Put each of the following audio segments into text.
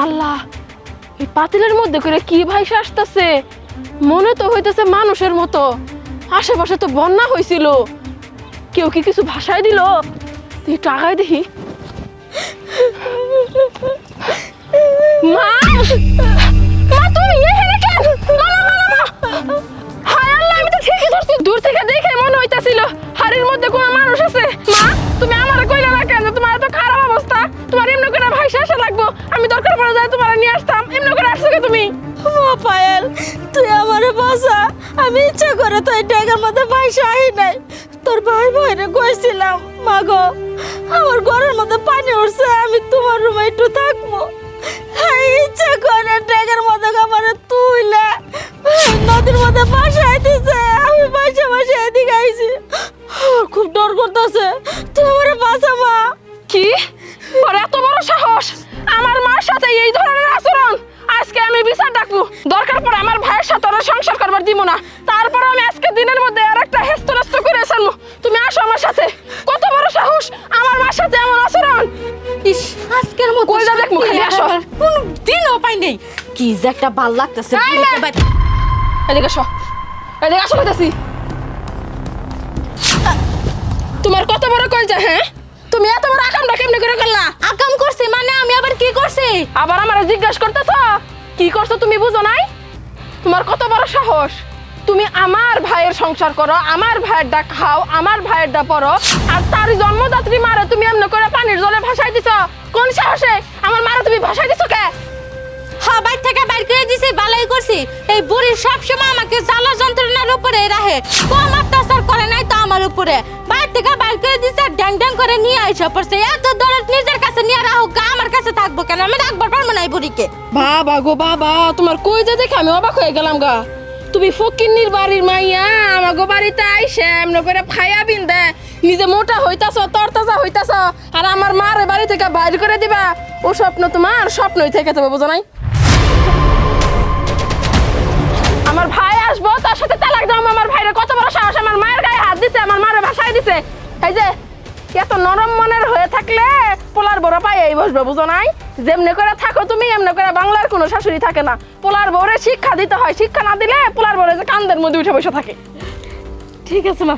আল্লাহ, এই পাতিলের মধ্যে করে কি ভাইসা আসতেছে? মনে তো হইতেছে মানুষের মতো। আশেপাশে তো বন্যা হয়েছিল, কেউ কি কিছু ভাষায় দিল? তুই টাকায় দেখি। মা, মা তুমি এখানে কেন? হায় আল্লাহ, আমি তো ঠিকই ধরছি। দূর থেকে দেখে মনে হইতাছিল হাড়ির মধ্যে কোনো মানুষ আছে। মা, তুমি আমার কইলা না কেন? তোমার এত খারাপ অবস্থা, তোমার এমনি করে ভাইসা আসা লাগবো। আমি দরকার পড়ে যায় তোমার নিয়ে আসতাম, এমনি করে আসছো কে তুমি? পায়েল, তুই আমারে বাঁচা। আমি ইচ্ছা করে তো এই টাকার মধ্যে ভাইসা আহি নাই। তোর ভাই ভাইরে কইছিলাম, মা গো আমার ঘরের মধ্যে পানি উঠছে, আমি তোমার রুমে একটু থাকবো। ইচ্ছা করে টাকার মধ্যে আমারে তুইলে নদীর মধ্যে ভাসাই দিছে। আমি ভাসা ভাসা এদিকে আইছি, আমার খুব ডর করতেছে। তুই আমারে বাঁচা মা। কি ওর এত বড় সাহস আমার মার সাথে এই ধরনের আচরণ? আজকে আমি বিচার ডাকবো। দরকার পড়ে আমার ভাইয়ের সাথে ওরা সংসার করবার দিব না। তারপর আমি আজকে দিনের মধ্যে আর একটা হেস্তনেস্ত করে ছাড়বো। তুমি আসো আমার সাথে। কত বড় সাহস আমার মার সাথে এমন আচরণ! ইস, আজকের মতো কই যা দেখমু, খালি আসো। কোন দিনও পাই নাই। কি যে একটা ভাল লাগতেছে। এই নে। এদিকে আসো, এদিকে আসো বলতেছি। তোমার কত বড় কলজা? হ্যাঁ, তুমি এত বড় আকামটা কেমনে করে করলা? আকাম করছি মানে আমি আবার কি করছি? আবার আমার জিজ্ঞাসা করতেছ কি করছো? তুমি বুঝো নাই? তোমার কত বড় সাহস? তুমি আমার ভাইয়ের সংসার করো, আমার ভাইয়ের ডা খাও, আমার ভাইয়ের ডা পড়ো, আর তার জন্মদাত্রী মারে তুমি এমনি করে পানির জলে ভাসাই দিছ। কোন সাহসে আমার মারে তুমি ভাসাই দিছো কে? হ্যাঁ, বাইর থেকে বাইর করে দিছি, ভালোই করছি। এই বুড়ি সবসময় আমাকে জ্বালা যন্ত্রণার উপরে রাখে, কম অত্যাচার করে নাই তো আমার উপরে। বাইর থেকে বাইর করে দিছে, ড্যাং ড্যাং করে নিয়ে আইসা পড়ছে। এত দরদ নিজের কাছে নিয়ে রাখো, আমার কাছে থাকবো কেন? আমি রাখবো পারবো না এই বুড়িকে। বাবা গো বাবা, তোমার কই যা দেখে আমি অবাক হয়ে গেলাম গা। তুমি ফকিন্নির বাড়ির মাইয়া আমাগো বাড়িতে আইসে এমন করে খাইয়া বিন্দে নিজে মোটা হইতাছ, তরতাজা হইতাছ, আর আমার মার বাড়ি থেকে বাইর করে দিবা। ও স্বপ্ন তোমার স্বপ্নই থেকে যাবে, বুঝো নাই? আমার ভাই আসবো, তার সাথে তালাক দাও। আমার ভাইরে কত বড় সাহস, আমার মায়ের গায়ে হাত দিছে, আমার মারে ভাসাই দিছে। এই যে এত নরম মনের হয়ে থাকলে পোলার বড় পায়ে এই বসবে, বুঝো নাই? যেমনি করে থাকো তুমি এমনি করে বাংলার কোনো শাশুড়ি থাকে না। পোলার বউরে শিক্ষা দিতে হয়, শিক্ষা না দিলে পোলার বউরে যে কান্দের মধ্যে উঠে বসে থাকে। ঠিক আছে মা,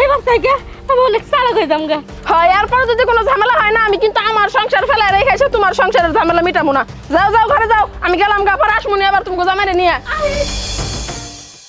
এবার থেকে আমি অনেক চালাক হয়ে যাম গা। হয়, এরপরে যদি কোনো ঝামেলা হয় না, আমি কিন্তু আমার সংসার ফেলে রেখে এসে তোমার সংসারের ঝামেলা মিটাবো না। যাও যাও, ঘরে যাও, আমি গেলাম গা, পরে আসমুনি আবার তুমি জামাইরে নিয়ে।